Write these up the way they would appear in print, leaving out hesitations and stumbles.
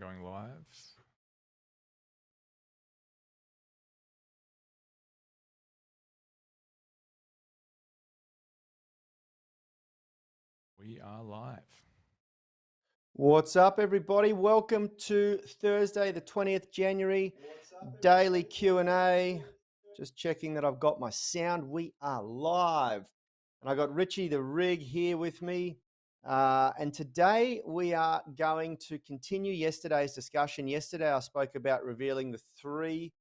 going live. We are live. What's up, everybody? Welcome to Thursday, the 20th January, daily Q&A. Just checking that I've got my sound. We are live. And I got Richie the Rig here with me. And today we are going to continue yesterday's discussion. Yesterday I spoke about revealing the three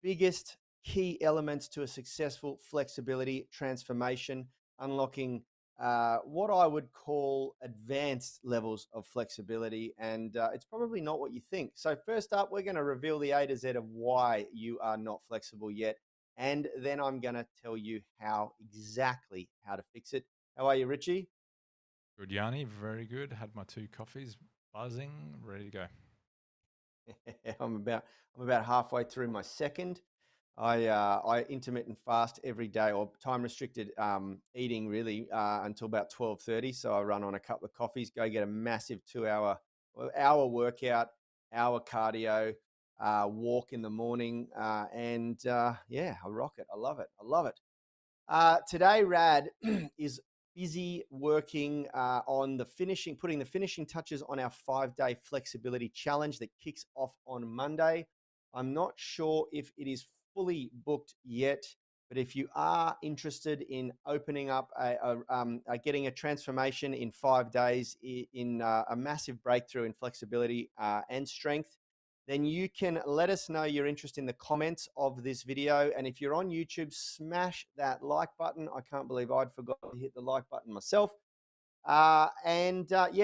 biggest key elements to a successful flexibility transformation, unlocking what I would call advanced levels of flexibility, and it's probably not what you think. So first up, we're going to reveal the A to Z of why you are not flexible yet, and then I'm going to tell you how to fix it. How are you, Richie? Good, Yanni. Very good. Had my 2 coffees, buzzing, ready to go. I'm about halfway through my second. I intermittent fast every day, or time restricted eating really until about 12:30. So I run on a couple of coffees, go get a massive 2-hour workout, hour cardio, walk in the morning, and yeah, I rock it. I love it. Today, Rad is busy working on putting the finishing touches on our 5-day flexibility challenge that kicks off on Monday. I'm not sure if it is fully booked yet, but if you are interested in opening up getting a transformation in 5 days in a massive breakthrough in flexibility and strength, then you can let us know your interest in the comments of this video. And if you're on YouTube, smash that like button. I can't believe I'd forgotten to hit the like button myself. Yeah,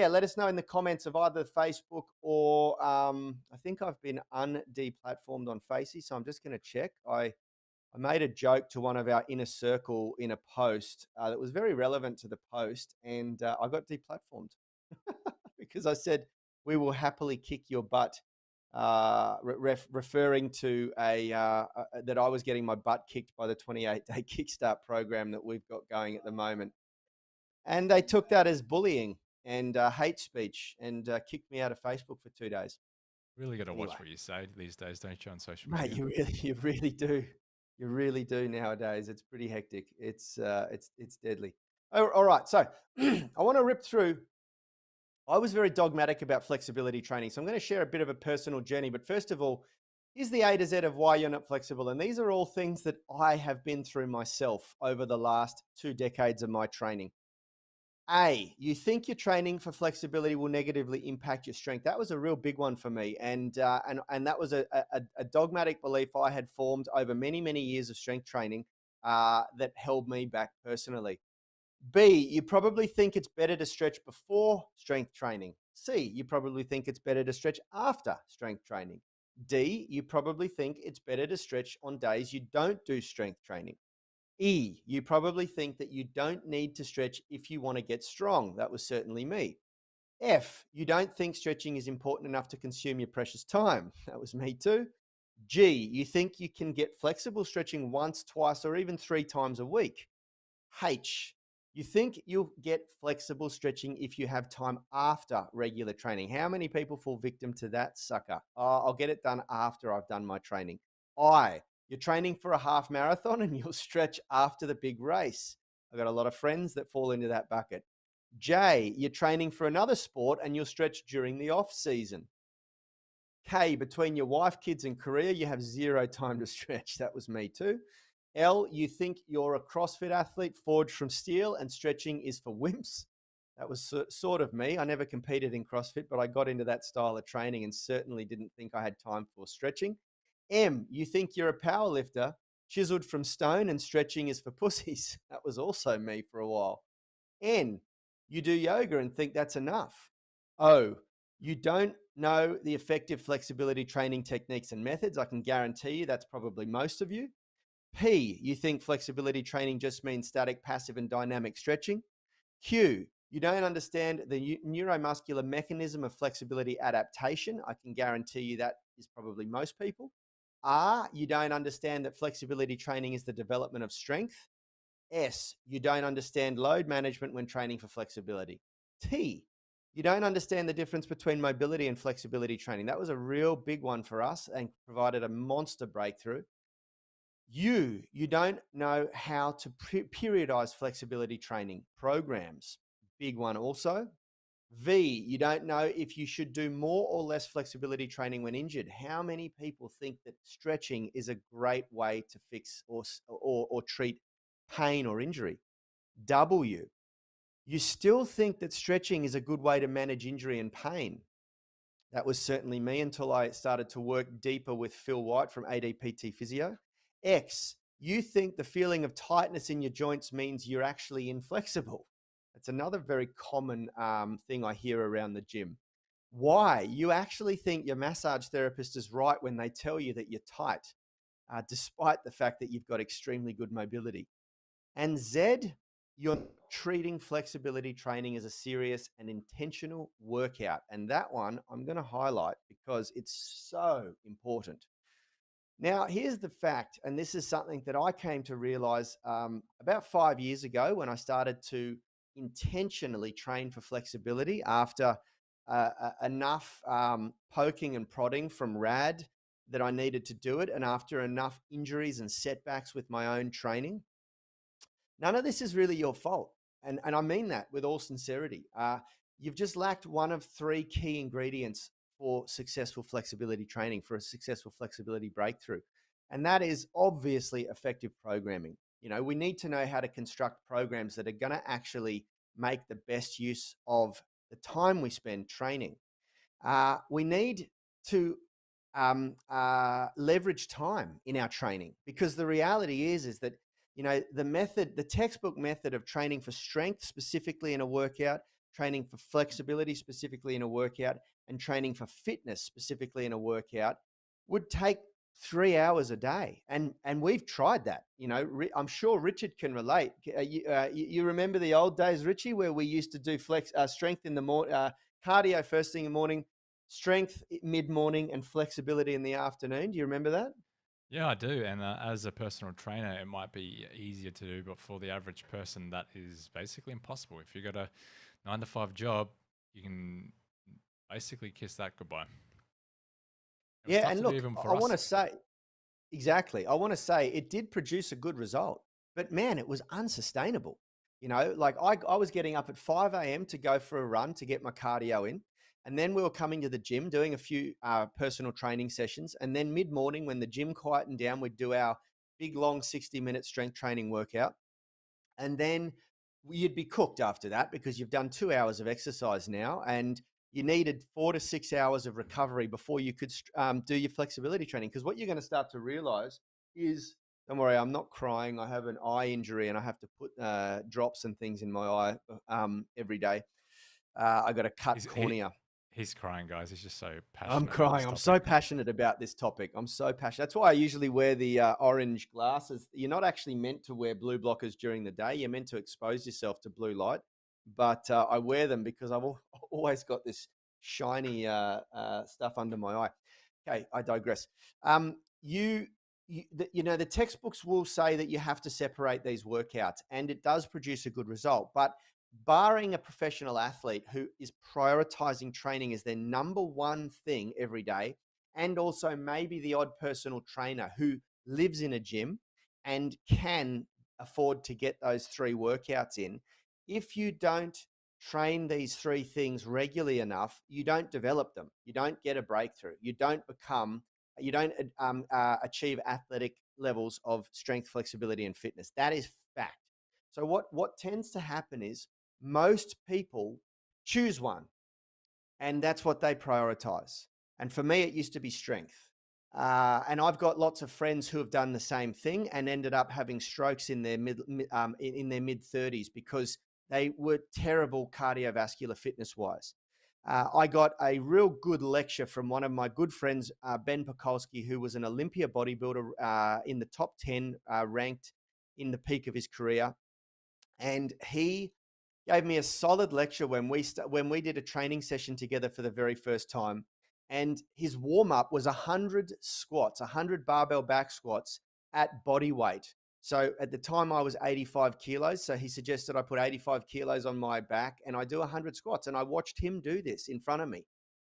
let us know in the comments of either Facebook or I think I've been undeplatformed on Facey, so I'm just going to check. I made a joke to one of our inner circle in a post that was very relevant to the post, and I got deplatformed because I said, we will happily kick your butt, referring to that I was getting my butt kicked by the 28-day Kickstart program that we've got going at the moment. And they took that as bullying and hate speech and kicked me out of Facebook for 2 days. Really got to watch what you say these days, don't you, on social Mate, media? you really do. You really do nowadays. It's pretty hectic. It's deadly. All right. So I want to rip through. I was very dogmatic about flexibility training. So I'm going to share a bit of a personal journey. But first of all, here's the A to Z of why you're not flexible. And these are all things that I have been through myself over the last 2 decades of my training. A, you think your training for flexibility will negatively impact your strength. That was a real big one for me. And that was a dogmatic belief I had formed over many, many years of strength training that held me back personally. B, you probably think it's better to stretch before strength training. C, you probably think it's better to stretch after strength training. D, you probably think it's better to stretch on days you don't do strength training. E, you probably think that you don't need to stretch if you want to get strong. That was certainly me. F, you don't think stretching is important enough to consume your precious time. That was me too. G, you think you can get flexible stretching once, twice, or even 3 times a week. H, you think you'll get flexible stretching if you have time after regular training. How many people fall victim to that sucker? Oh, I'll get it done after I've done my training. I, you're training for a half marathon and you'll stretch after the big race. I've got a lot of friends that fall into that bucket. J, you're training for another sport and you'll stretch during the off season. K, between your wife, kids, and career, you have 0 time to stretch. That was me too. L, you think you're a CrossFit athlete forged from steel and stretching is for wimps. That was sort of me. I never competed in CrossFit, but I got into that style of training and certainly didn't think I had time for stretching. M, you think you're a power lifter chiseled from stone and stretching is for pussies. That was also me for a while. N, you do yoga and think that's enough. O, you don't know the effective flexibility training techniques and methods. I can guarantee you that's probably most of you. P, you think flexibility training just means static, passive, and dynamic stretching. Q, you don't understand the neuromuscular mechanism of flexibility adaptation. I can guarantee you that is probably most people. R, you don't understand that flexibility training is the development of strength. S, you don't understand load management when training for flexibility. T, You don't understand the difference between mobility and flexibility training. That was a real big one for us and provided a monster breakthrough. You don't know how to periodize flexibility training programs. Big one also. V, you don't know if you should do more or less flexibility training when injured. How many people think that stretching is a great way to fix or treat pain or injury? W, you still think that stretching is a good way to manage injury and pain. That was certainly me until I started to work deeper with Phil White from ADPT Physio. X, you think the feeling of tightness in your joints means you're actually inflexible. That's another very common thing I hear around the gym. Y, you actually think your massage therapist is right when they tell you that you're tight, despite the fact that you've got extremely good mobility. And Z, you're treating flexibility training as a serious and intentional workout. And that one I'm going to highlight because it's so important. Now, here's the fact, and this is something that I came to realize about 5 years ago when I started to intentionally train for flexibility after enough poking and prodding from RAD that I needed to do it, and after enough injuries and setbacks with my own training. None of this is really your fault. And I mean that with all sincerity. You've just lacked one of three key ingredients for successful flexibility training, for a successful flexibility breakthrough. And that is obviously effective programming. You know, we need to know how to construct programs that are going to actually make the best use of the time we spend training. We need to leverage time in our training, because the reality is that, you know, the textbook method of training for strength specifically in a workout, training for flexibility specifically in a workout, and training for fitness specifically in a workout would take 3 hours a day. And we've tried that. You know, I'm sure Richard can relate. You remember the old days, Richie, where we used to do strength in the morning, cardio first thing in the morning, strength mid-morning, and flexibility in the afternoon. Do you remember that? Yeah, I do. And as a personal trainer, it might be easier to do, but for the average person, that is basically impossible. If you've got a 9 to 5 job, you can basically kiss that goodbye. It was Yeah, tough and to do look, even I for want us. to say, exactly. I want to say it did produce a good result, but man, it was unsustainable. You know, like I was getting up at 5 a.m. to go for a run to get my cardio in. And then we were coming to the gym, doing a few personal training sessions. And then mid morning, when the gym quietened down, we'd do our big, long 60-minute strength training workout. And then you'd be cooked after that because you've done 2 hours of exercise now, and you needed 4 to 6 hours of recovery before you could do your flexibility training. Because what you're going to start to realize is, don't worry, I'm not crying. I have an eye injury and I have to put drops and things in my eye every day. I got a cut He's, he, cornea. he's crying, guys. He's just so I'm passionate about this crying. I'm so topic. passionate about this topic. I'm so passionate. That's why I usually wear the orange glasses. You're not actually meant to wear blue blockers during the day. You're meant to expose yourself to blue light. But I wear them because I've always got this shiny stuff under my eye. Okay, I digress. You know, the textbooks will say that you have to separate these workouts, and it does produce a good result. But barring a professional athlete who is prioritizing training as their number one thing every day, and also maybe the odd personal trainer who lives in a gym and can afford to get those three workouts in, if you don't train these three things regularly enough, you don't develop them. You don't get a breakthrough. You don't achieve athletic levels of strength, flexibility, and fitness. That is fact. So what tends to happen is most people choose one, and that's what they prioritize. And for me, it used to be strength. And I've got lots of friends who have done the same thing and ended up having strokes in their mid 30s because they were terrible cardiovascular fitness wise. I got a real good lecture from one of my good friends, Ben Pekulski, who was an Olympia bodybuilder in the top 10, ranked in the peak of his career. And he gave me a solid lecture when we did a training session together for the very first time. And his warm up was 100 squats, 100 barbell back squats at body weight. So at the time I was 85 kilos. So he suggested I put 85 kilos on my back and I do 100 squats. And I watched him do this in front of me.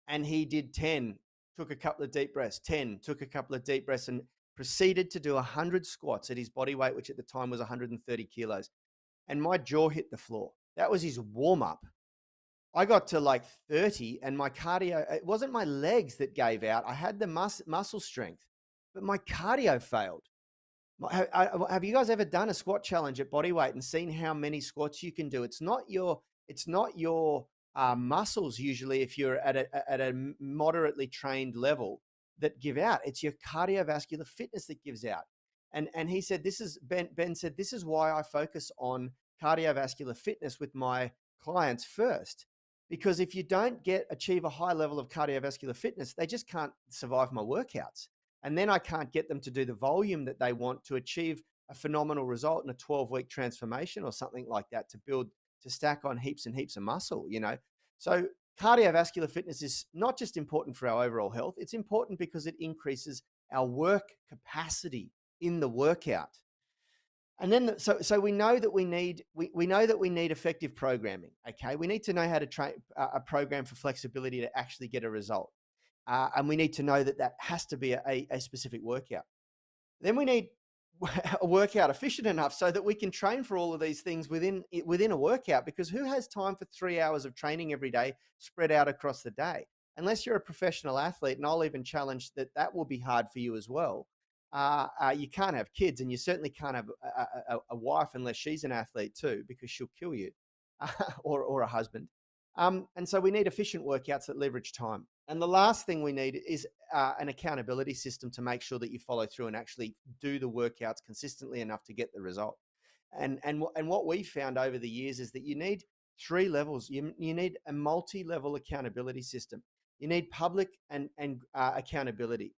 And he did 10, took a couple of deep breaths, 10, took a couple of deep breaths, and proceeded to do 100 squats at his body weight, which at the time was 130 kilos. And my jaw hit the floor. That was his warm up. I got to like 30 and my cardio, it wasn't my legs that gave out. I had the muscle strength, but my cardio failed. Have you guys ever done a squat challenge at Bodyweight and seen how many squats you can do? It's not your muscles usually, if you're at a moderately trained level, that give out. It's your cardiovascular fitness that gives out. And he said, Ben said, this is why I focus on cardiovascular fitness with my clients first, because if you don't achieve a high level of cardiovascular fitness, they just can't survive my workouts. And then I can't get them to do the volume that they want to achieve a phenomenal result in a 12-week transformation or something like that, to stack on heaps and heaps of muscle, you know? So cardiovascular fitness is not just important for our overall health. It's important because it increases our work capacity in the workout. And then, so we know that we need effective programming. Okay, we need to know how to train a program for flexibility to actually get a result. And we need to know that has to be a specific workout. Then we need a workout efficient enough so that we can train for all of these things within a workout, because who has time for 3 hours of training every day spread out across the day? Unless you're a professional athlete, and I'll even challenge that will be hard for you as well. You can't have kids, and you certainly can't have a wife unless she's an athlete too, because she'll kill you, or a husband. And so we need efficient workouts that leverage time. And the last thing we need is an accountability system to make sure that you follow through and actually do the workouts consistently enough to get the result. And what we found over the years is that you need 3 levels. You need a multi-level accountability system. You need public and accountability,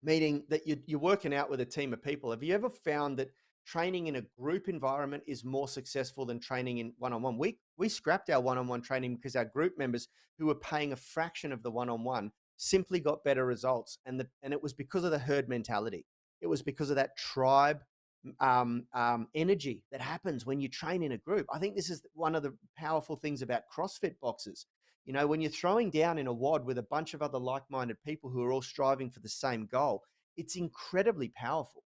meaning that you're working out with a team of people. Have you ever found that training in a group environment is more successful than training in one-on-one? We scrapped our one-on-one training because our group members, who were paying a fraction of the one-on-one, simply got better results. And it was because of the herd mentality. It was because of that tribe energy that happens when you train in a group. I think this is one of the powerful things about CrossFit boxes. You know, when you're throwing down in a WOD with a bunch of other like-minded people who are all striving for the same goal, it's incredibly powerful.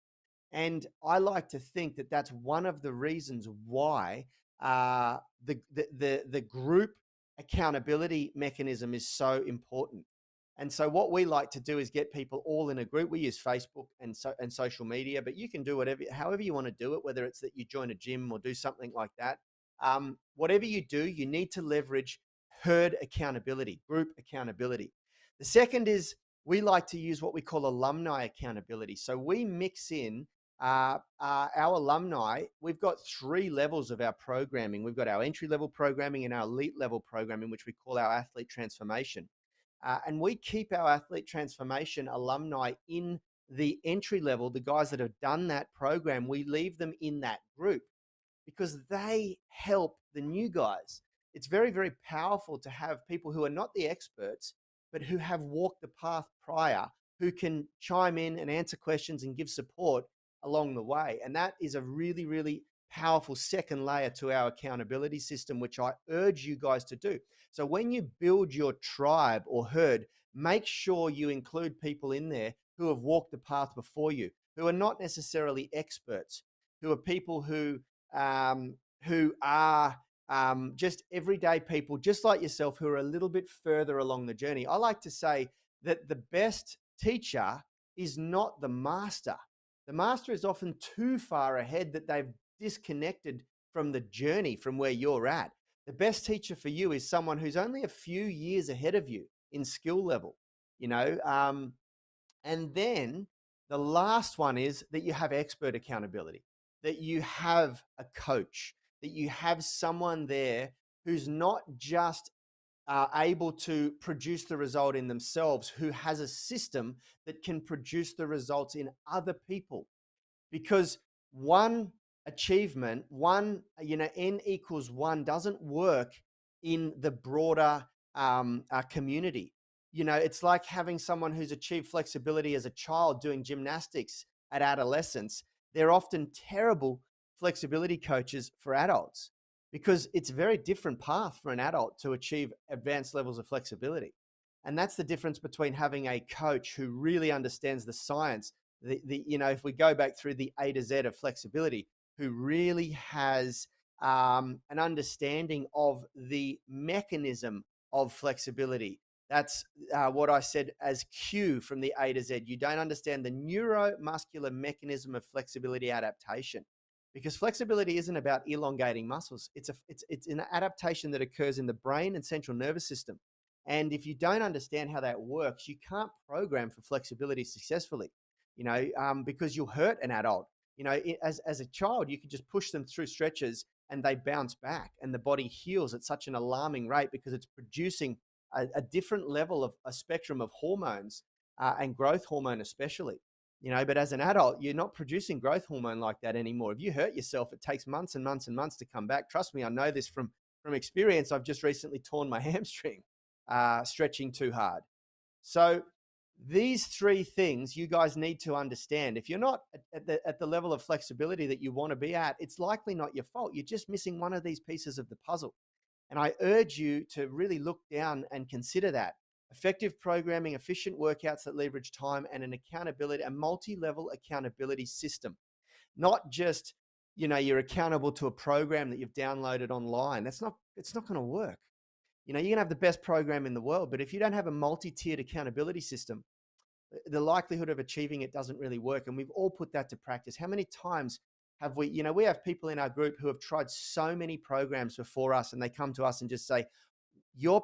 And I like to think that that's one of the reasons why the group accountability mechanism is so important. And so what we like to do is get people all in a group. We use Facebook and social media, but you can do however you want to do it, whether it's that you join a gym or do something like that. Whatever you do, you need to leverage herd accountability, group accountability. The second is we like to use what we call alumni accountability. So we mix in our alumni. We've got 3 levels of our programming. We've got our entry-level programming and our elite-level programming, which we call our athlete transformation. And we keep our athlete transformation alumni in the entry level, the guys that have done that program. We leave them in that group because they help the new guys. It's very, very powerful to have people who are not the experts, but who have walked the path prior, who can chime in and answer questions and give support along the way. And that is a really, really powerful second layer to our accountability system, which I urge you guys to do. So when you build your tribe or herd, make sure you include people in there who have walked the path before you, who are not necessarily experts, who are people who are just everyday people, just like yourself, who are a little bit further along the journey. I like to say that the best teacher is not the master. The master is often too far ahead, that they've disconnected from the journey from where you're at. The best teacher for you is someone who's only a few years ahead of you in skill level, you know. And then the last one is that you have expert accountability, that you have a coach, that you have someone there who's not just able to produce the result in themselves, who has a system that can produce the results in other people. Because one achievement, N equals 1 doesn't work in the broader community. You know, it's like having someone who's achieved flexibility as a child doing gymnastics at adolescence they're often terrible flexibility coaches for adults because it's a very different path for an adult to achieve advanced levels of flexibility. And that's the difference between having a coach who really understands the science, if we go back through the A to Z of flexibility, who really has an understanding of the mechanism of flexibility. That's what I said as Q from the A to Z. You don't understand the neuromuscular mechanism of flexibility adaptation, because flexibility isn't about elongating muscles. It's an adaptation that occurs in the brain and central nervous system. And if you don't understand how that works, you can't program for flexibility successfully, because you'll hurt an adult. As a child, you could just push them through stretches and they bounce back and the body heals at such an alarming rate because it's producing a different level of a spectrum of hormones, and growth hormone especially. But as an adult, you're not producing growth hormone like that anymore. If you hurt yourself, it takes months and months and months to come back. Trust me, I know this from experience. I've just recently torn my hamstring stretching too hard. So these three things you guys need to understand. If you're not at the level of flexibility that you want to be at, it's likely not your fault. You're just missing one of these pieces of the puzzle. And I urge you to really look down and consider that. Effective programming, efficient workouts that leverage time, and a multi-level accountability system. Not just, you're accountable to a program that you've downloaded online. It's not going to work. You can have the best program in the world, but if you don't have a multi-tiered accountability system, the likelihood of achieving it doesn't really work. And we've all put that to practice. How many times have we, we have people in our group who have tried so many programs before us, and they come to us and just say, your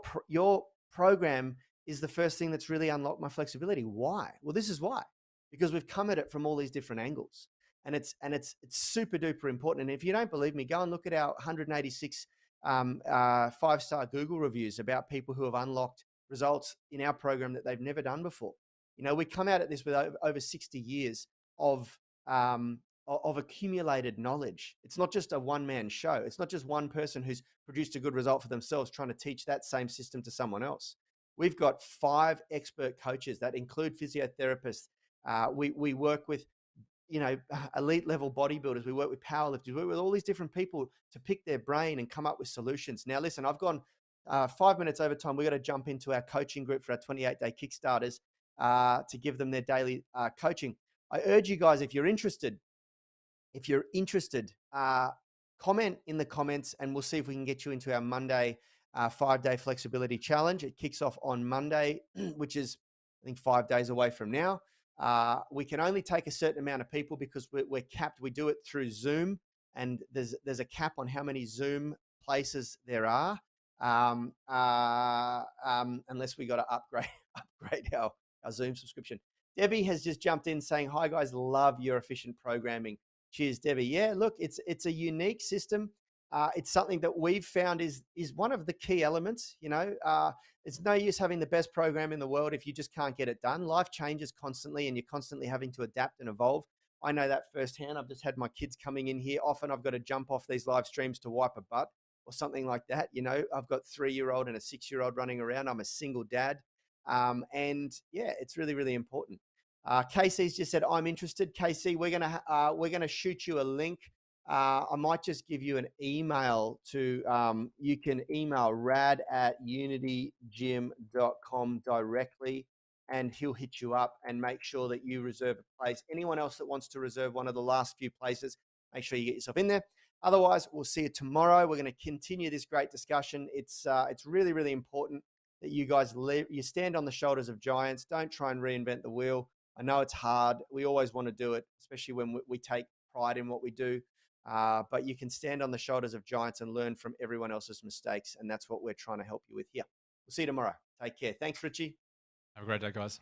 program is the first thing that's really unlocked my flexibility. Why? Well, this is why. Because we've come at it from all these different angles. And it's super duper important. And if you don't believe me, go and look at our 186 5-star Google reviews about people who have unlocked results in our program that they've never done before. We come out at this with over 60 years of accumulated knowledge. It's not just a one-man show. It's not just one person who's produced a good result for themselves trying to teach that same system to someone else. We've got 5 expert coaches that include physiotherapists. We work with elite level bodybuilders. We work with powerlifters. We work with all these different people to pick their brain and come up with solutions. Now, listen, I've gone 5 minutes over time. We've got to jump into our coaching group for our 28-day Kickstarters to give them their daily coaching. I urge you guys, if you're interested, comment in the comments and we'll see if we can get you into our Monday 5-day flexibility challenge. It kicks off on Monday, which is, I think, 5 days away from now. We can only take a certain amount of people because we're capped. We do it through Zoom, and there's a cap on how many Zoom places there are, unless we got to upgrade our Zoom subscription. Debbie has just jumped in saying, "Hi guys, love your efficient programming." Cheers, Debbie. Yeah, look, it's a unique system. It's something that we've found is one of the key elements. It's no use having the best program in the world if you just can't get it done. Life changes constantly and you're constantly having to adapt and evolve. I know that firsthand. I've just had my kids coming in here. Often I've got to jump off these live streams to wipe a butt or something like that. I've got 3-year-old and a 6-year-old running around. I'm a single dad. And yeah, it's really, really important. Casey's just said, I'm interested. Casey, we're gonna shoot you a link. I might just give you an email to, you can email rad@unitygym.com directly, and he'll hit you up and make sure that you reserve a place. Anyone else that wants to reserve one of the last few places, make sure you get yourself in there. Otherwise, we'll see you tomorrow. We're going to continue this great discussion. It's really, really important that you guys you stand on the shoulders of giants. Don't try and reinvent the wheel. I know it's hard. We always want to do it, especially when we take pride in what we do. But you can stand on the shoulders of giants and learn from everyone else's mistakes. And that's what we're trying to help you with here. We'll see you tomorrow. Take care. Thanks, Richie. Have a great day, guys.